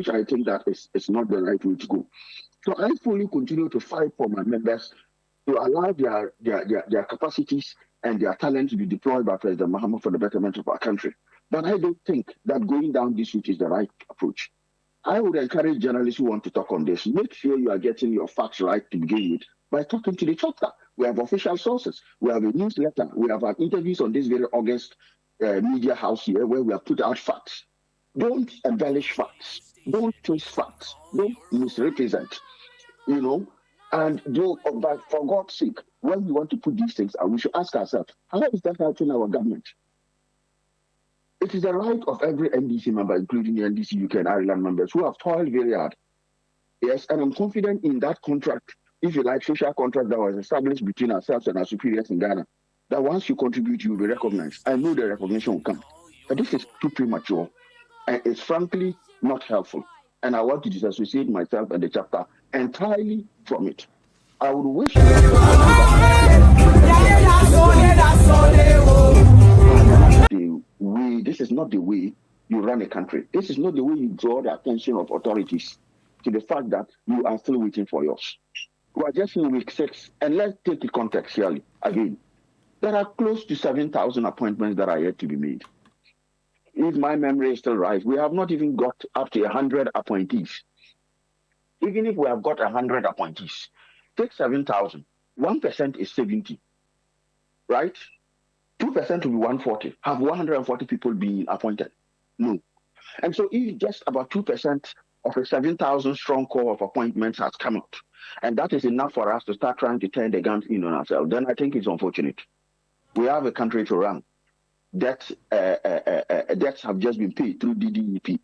which I think that is not the right way to go. So I fully continue to fight for my members to allow their capacities and their talent to be deployed by President Mahama for the betterment of our country. But I don't think that going down this route is the right approach. I would encourage journalists who want to talk on this, make sure you are getting your facts right to begin with by talking to the chapter. We have official sources. We have a newsletter. We have our interviews on this very August media house here where we have put out facts. Don't embellish facts. Don't twist facts. Don't misrepresent, you know. And but for God's sake, when we want to put these things out, we should ask ourselves, how is that helping our government? It is the right of every NDC member, including the NDC UK and Ireland members, who have toiled very hard. Yes, and I'm confident in that contract, if you like, social contract that was established between ourselves and our superiors in Ghana, that once you contribute, you will be recognized. I know the recognition will come. But this is too premature, and it's frankly not helpful. And I want to disassociate myself and the chapter entirely from it. I would wish the rest of the this is not the way you run a country. This is not the way you draw the attention of authorities to the fact that you are still waiting for yours. We are just in week 6, and let's take the context here again. There are close to 7,000 appointments that are yet to be made. If my memory is still right, we have not even got up to 100 appointees. Even if we have got 100 appointees, take 7,000. 1% is 70, right? 2% will be 140. Have 140 people been appointed? No. And so if just about 2% of a 7,000 strong core of appointments has come out, and that is enough for us to start trying to turn the guns in on ourselves, then I think it's unfortunate. We have a country to run. Debts have just been paid through DDEP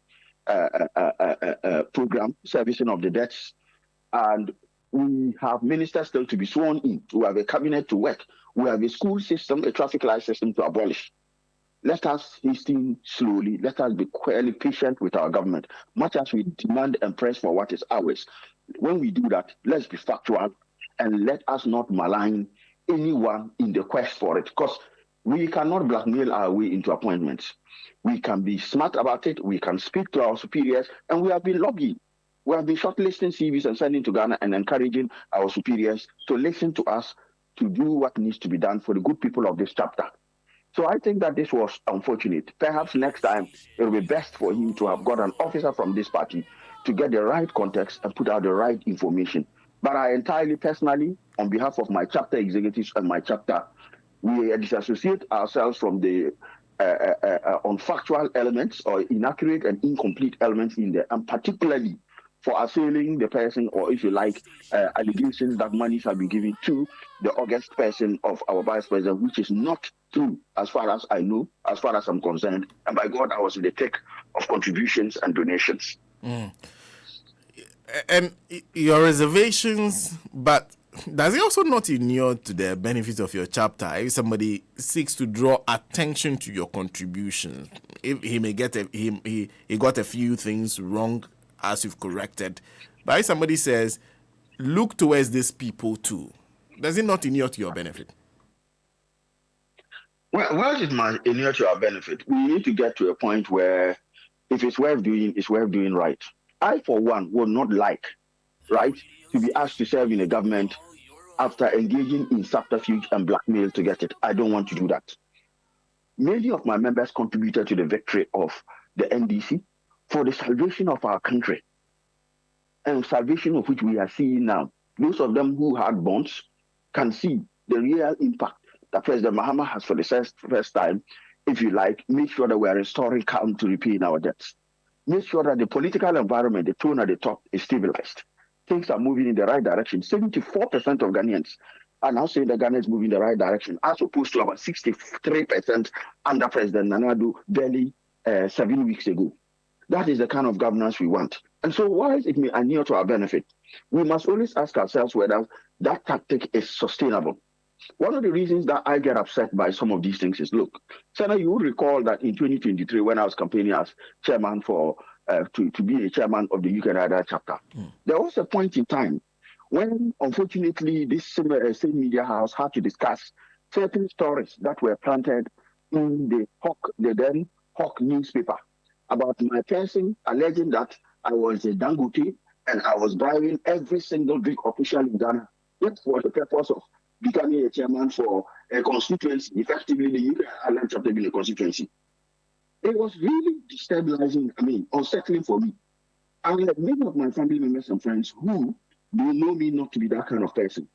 program, servicing of the debts, and we have ministers still to be sworn in. We have a cabinet to work. We have a school system, a traffic light system to abolish. Let us hasten slowly. Let us be quietly patient with our government, much as we demand and press for what is ours. When we do that, let's be factual and let us not malign anyone in the quest for it, because we cannot blackmail our way into appointments. We can be smart about it. We can speak to our superiors, and we have been lobbying. We have been shortlisting CVs and sending to Ghana and encouraging our superiors to listen to us, to do what needs to be done for the good people of this chapter. So I think that this was unfortunate. Perhaps next time it will be best for him to have got an officer from this party to get the right context and put out the right information. But I entirely personally, on behalf of my chapter executives and my chapter, we disassociate ourselves from the unfactual elements or inaccurate and incomplete elements in there, and particularly for assailing the person, or if you like, allegations that monies have been given to the August person of our vice president, which is not true as far as I know, as far as I'm concerned. And by God, I was in the thick of contributions and donations. And your reservations, but does it also not inure to the benefit of your chapter if somebody seeks to draw attention to your contributions? If he may get he got a few things wrong, as you've corrected, but if somebody says, look towards these people too, does it not inure to your benefit? Well, it might inure to our benefit. We need to get to a point where if it's worth doing, it's worth doing right. I, for one, would not like, right, to be asked to serve in a government after engaging in subterfuge and blackmail to get it. I don't want to do that. Many of my members contributed to the victory of the NDC for the salvation of our country, and salvation of which we are seeing now. Those of them who had bonds can see the real impact that President Mahama has for the first time, if you like, make sure that we are restoring calm to repaying our debts. Make sure that the political environment, the tone at the top, is stabilized. Things are moving in the right direction. 74% of Ghanaians are now saying that Ghana is moving in the right direction, as opposed to about 63% under President Nana Addo barely 7 weeks ago. That is the kind of governance we want. And so whilst it may inure to our benefit, we must always ask ourselves whether that tactic is sustainable. One of the reasons that I get upset by some of these things is, look, Senator, you will recall that in 2023, when I was campaigning as chairman for to be a chairman of the UK and Ireland chapter, there was a point in time when, unfortunately, this same media house had to discuss certain stories that were planted in the then Hawk newspaper about my person alleging that I was a Dangote, and I was bribing every single big official in Ghana just for the purpose of becoming a chairman for a constituency, effectively the UK Island chapter being a constituency. It was really destabilizing, unsettling for me. I had many of my family members and friends who do know me not to be that kind of person,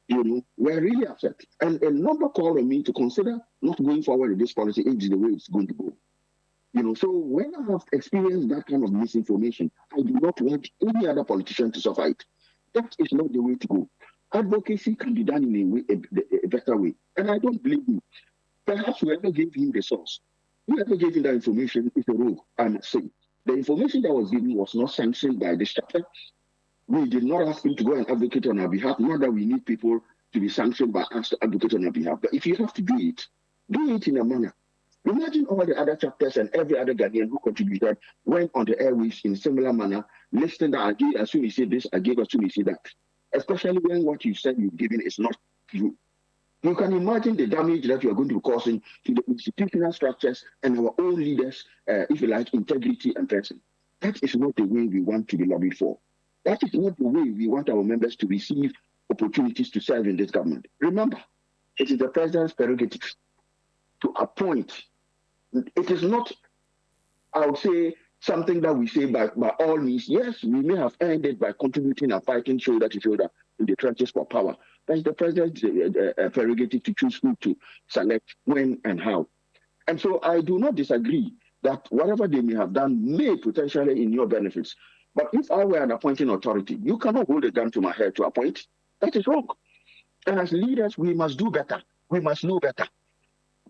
were really upset. And a number called on me to consider not going forward with this policy if it's the way it's going to go. So when I have experienced that kind of misinformation, I do not want any other politician to suffer it. That is not the way to go. Advocacy can be done in a better way. And I don't blame you. Perhaps whoever gave him the source, whoever gave him that information is a rogue, I must say. The information that was given was not sanctioned by this chapter. We did not ask him to go and advocate on our behalf, not that we need people to be sanctioned by us to advocate on our behalf. But if you have to do it in a manner. Imagine all the other chapters and every other Ghanaian who contributed went on the airwaves in similar manner, listing that I gave as soon as you say this, I gave as soon as you say that. Especially when what you said you've given is not true. You can imagine the damage that you are going to be causing to the institutional structures and our own leaders, if you like, integrity and person. That is not the way we want to be lobbied for. That is not the way we want our members to receive opportunities to serve in this government. Remember, it is the president's prerogative to appoint. It is not, I would say, something that we say by all means. Yes, we may have earned it by contributing and fighting shoulder to shoulder in the trenches for power. But it's the president's prerogative to choose who to select, when, and how. And so I do not disagree that whatever they may have done may potentially in your benefits. But if I were an appointing authority, you cannot hold a gun to my head to appoint. That is wrong. And as leaders, we must do better. We must know better.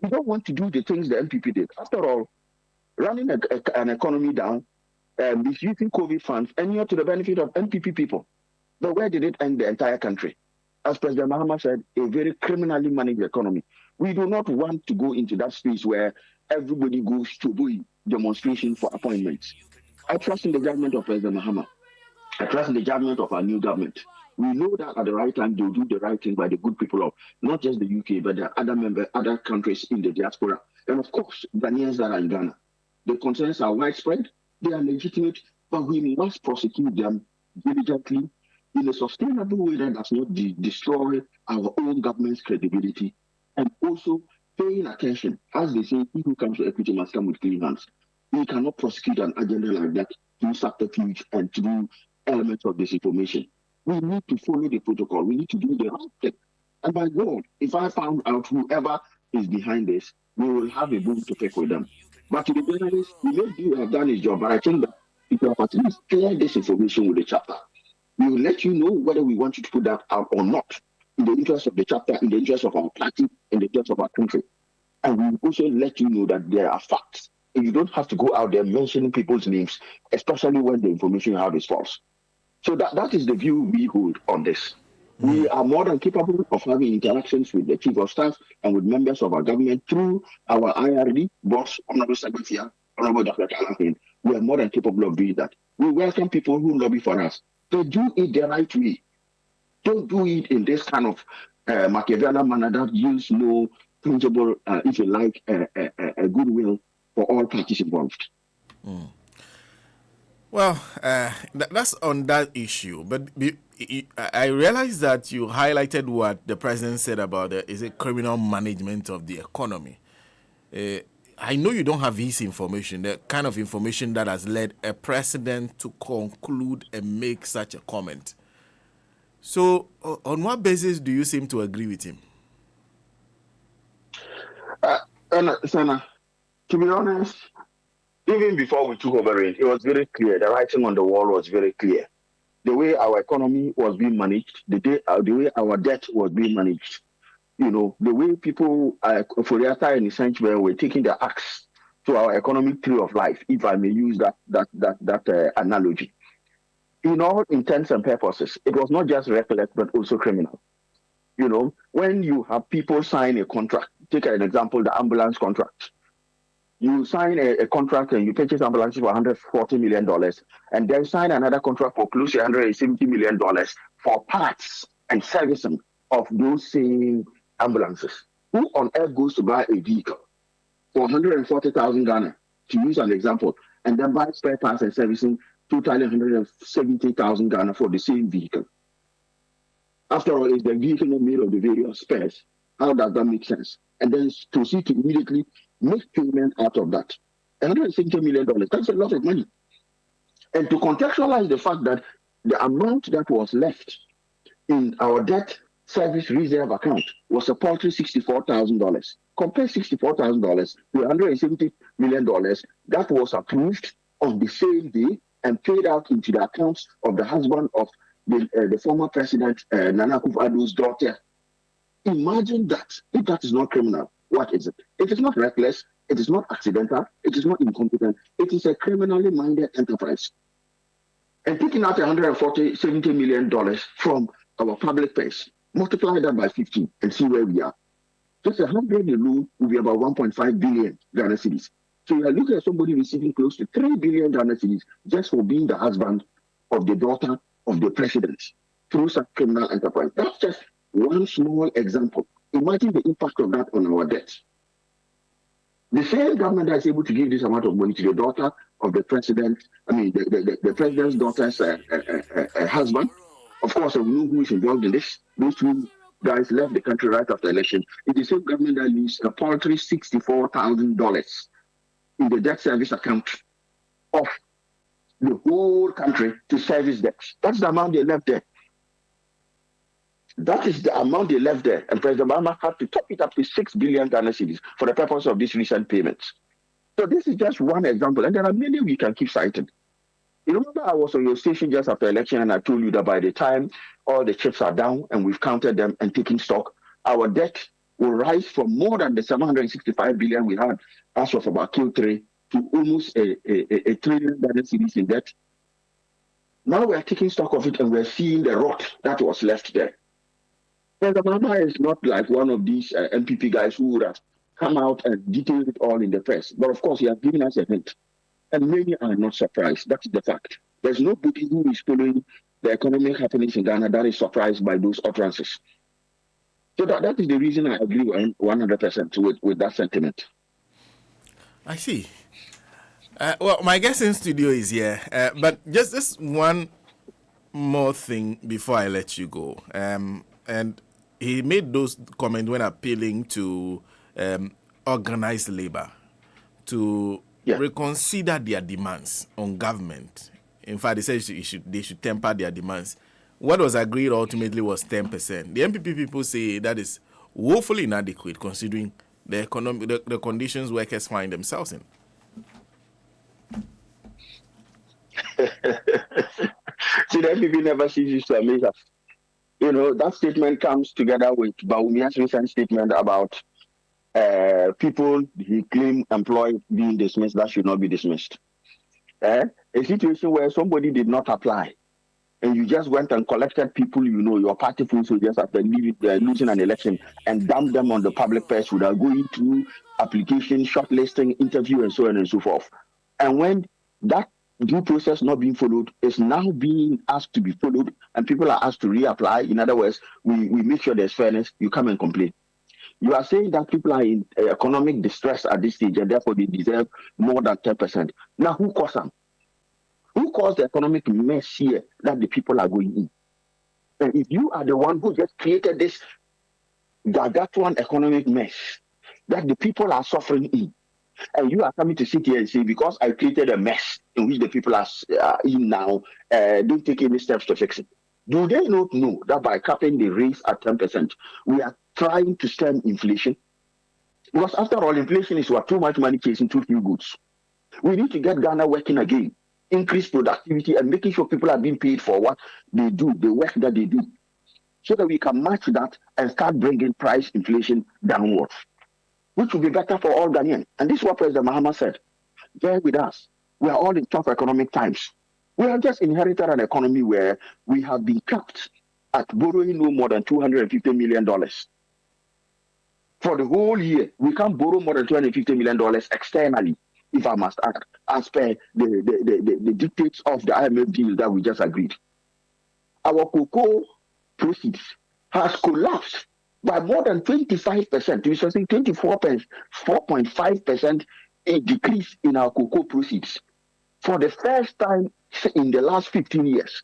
We don't want to do the things the NPP did. After all, running an economy down, misusing COVID funds, and you're to the benefit of NPP people. But where did it end the entire country? As President Mahama said, a very criminally managed economy. We do not want to go into that space where everybody goes to do demonstration for appointments. I trust in the judgment of President Mahama. I trust in the judgment of our new government. We know that at the right time they'll do the right thing by the good people of not just the UK, but the other countries in the diaspora. And of course, Ghanaians that are in Ghana. The concerns are widespread, they are legitimate, but we must prosecute them diligently in a sustainable way that does not destroy our own government's credibility, and also paying attention. As they say, he who comes to equity must come with clean hands. We cannot prosecute an agenda like that through subterfuge and through elements of disinformation. We need to follow the protocol. We need to do the right thing. And by God, if I found out whoever is behind this, we will have a bone to pick with them. But to the journalists, he may do have done his job, but I think that if you have at least clear this information with the chapter, we will let you know whether we want you to put that out or not, in the interest of the chapter, in the interest of our party, in the interest of our country. And we will also let you know that there are facts. And you don't have to go out there mentioning people's names, especially when the information you have is false. So that is the view we hold on this. We are more than capable of having interactions with the chief of staff and with members of our government through our IRD, boss, Honorable Secretary, Honorable Dr. Kalahin. We are more than capable of doing that. We welcome people who lobby for us. But do it the right way. Don't do it in this kind of Machiavellian manner that yields no tangible, if you like, a goodwill for all parties involved. Well, that's on that issue. But I realize that you highlighted what the president said about is it criminal management of the economy. I know you don't have his information, the kind of information that has led a president to conclude and make such a comment. So, on what basis do you seem to agree with him? Sana, to be honest, even before we took over it was very clear. The writing on the wall was very clear. The way our economy was being managed, the way our debt was being managed, the way people, Foriata and Essential were taking the axe to our economic tree of life, if I may use that analogy. In all intents and purposes, it was not just reckless, but also criminal. When you have people sign a contract, take an example, the ambulance contract. You sign a contract and you purchase ambulances for $140 million, and then sign another contract for close to $170 million for parts and servicing of those same ambulances. Who on earth goes to buy a vehicle for 140,000 Ghana, to use an example, and then buy spare parts and servicing totaling 170,000 Ghana for the same vehicle. After all, is the vehicle not made of the various spares? How does that make sense? And then proceed to immediately make payment out of that. $170 million, that's a lot of money. And to contextualize the fact that the amount that was left in our debt service reserve account was a paltry $64,000. Compare $64,000 to $170 million that was approved on the same day and paid out into the accounts of the husband of the former president, Nana Akufo-Addo's daughter. Imagine that. If that is not criminal, what is it? It is not reckless. It is not accidental. It is not incompetent. It is a criminally minded enterprise. And taking out $170 million from our public purse, multiply that by 15 and see where we are. Just 100 alone will be about 1.5 billion Ghana cedis. So you are looking at somebody receiving close to 3 billion Ghana cedis just for being the husband of the daughter of the president through such criminal enterprise. That's just one small example. Imagine the impact of that on our debt. The same government that is able to give this amount of money to the daughter of the president, the president's daughter's husband. Of course, we know who is involved in this. Those two guys left the country right after election. It's the same government that leaves a paltry $64,000 in the debt service account of the whole country to service debts. That's the amount they left there. That is the amount they left there. And President Obama had to top it up to 6 billion Ghana cedis for the purpose of these recent payments. So this is just one example. And there are many we can keep citing. You remember I was on your station just after election and I told you that by the time all the chips are down and we've counted them and taken stock, our debt will rise from more than the 765 billion we had as of about Q3 to almost a trillion Ghana cedis in debt. Now we're taking stock of it and we're seeing the rot that was left there. President Obama is not like one of these MPP guys who would have come out and detailed it all in the press. But of course, he has given us a hint. And many are not surprised. That's the fact. There's nobody who is following the economic happenings in Ghana that is surprised by those utterances. So that is the reason I agree 100% with that sentiment. I see. Well, my guest in studio is here. But just one more thing before I let you go. And he made those comments when appealing to organized labor to reconsider their demands on government. In fact, they said they should temper their demands. What was agreed ultimately was 10%. The MPP people say that is woefully inadequate considering the the conditions workers find themselves in. See, the MPP never ceases to amaze us. You know, that statement comes together with Bawumia's recent statement about people he claimed employed being dismissed that should not be dismissed. A situation where somebody did not apply and you just went and collected people, your party full soldiers after losing an election and dumped them on the public purse without going through application, shortlisting, interview, and so on and so forth. And when that due process not being followed is now being asked to be followed and people are asked to reapply. In other words, we make sure there's fairness, you come and complain. You are saying that people are in economic distress at this stage and therefore they deserve more than 10%. Now, who caused them? Who caused the economic mess here that the people are going in? And if you are the one who just created this gargantuan economic mess that the people are suffering in, and you are coming to sit here and say, because I created a mess in which the people are in now, don't take any steps to fix it. Do they not know that by capping the rates at 10%, we are trying to stem inflation? Because after all, inflation is what too much money chasing too few goods. We need to get Ghana working again, increase productivity, and making sure people are being paid for what they do, the work that they do, so that we can match that and start bringing price inflation downwards, which will be better for all Ghanaians. And this is what President Mahama said. Bear with us. We are all in tough economic times. We have just inherited an economy where we have been capped at borrowing no more than $250 million. For the whole year, we can't borrow more than $250 million externally, if I must add, as per the dictates of the IMF deal that we just agreed. Our cocoa proceeds has collapsed by more than 25%, we should say 4.5% a decrease in our cocoa proceeds. For the first time in the last 15 years.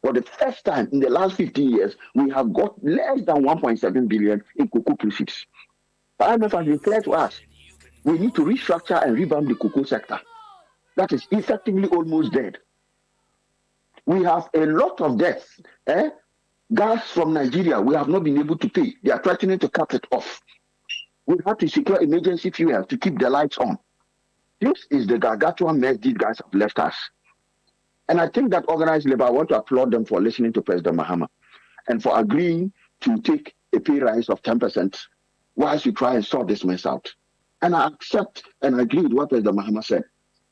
For the first time in the last 15 years, we have got less than 1.7 billion in cocoa proceeds. The IMF has declared to us, we need to restructure and revamp the cocoa sector. That is effectively almost dead. We have a lot of debts. Gas from Nigeria, we have not been able to pay. They are threatening to cut it off. We have to secure emergency fuel to keep the lights on. This is the gargantuan mess these guys have left us. And I think that organized labor, I want to applaud them for listening to President Mahama and for agreeing to take a pay rise of 10% whilst we try and sort this mess out. And I accept and agree with what President Mahama said.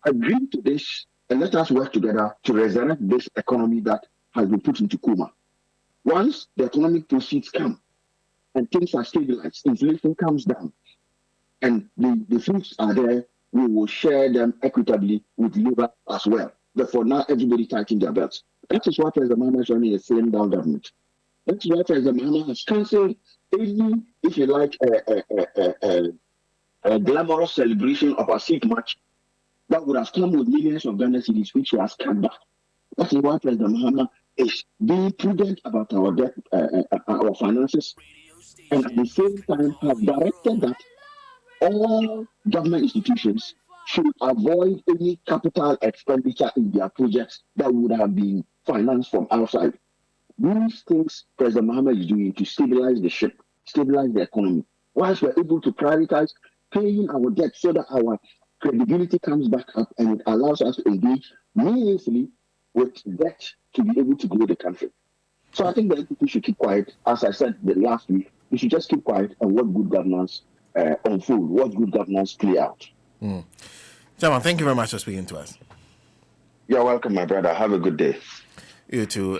Agree to this and let us work together to resurrect this economy that has been put into coma. Once the economic proceeds come and things are stabilized, inflation comes down, and the fruits are there, we will share them equitably with labor as well. But for now, everybody tighten their belts. That is why President Mahama is running a slim down government. That's why President Mahama has cancelled any, if you like, a glamorous celebration of a seat match that would have come with millions of Ghana cedis, which he has cut back. That is why President Mahama is being prudent about our debt, our finances, and at the same time have directed that all government institutions should avoid any capital expenditure in their projects that would have been financed from outside. These things President Mahama is doing to stabilize the ship, stabilize the economy, whilst we're able to prioritize paying our debt so that our credibility comes back up and it allows us to engage meaningfully with debt to be able to grow the country. So I think the NPP should keep quiet. As I said the last week, we should just keep quiet and let good governance unfold, what good governance play out. Chairman, thank you very much for speaking to us. You're welcome, my brother. Have a good day. You too.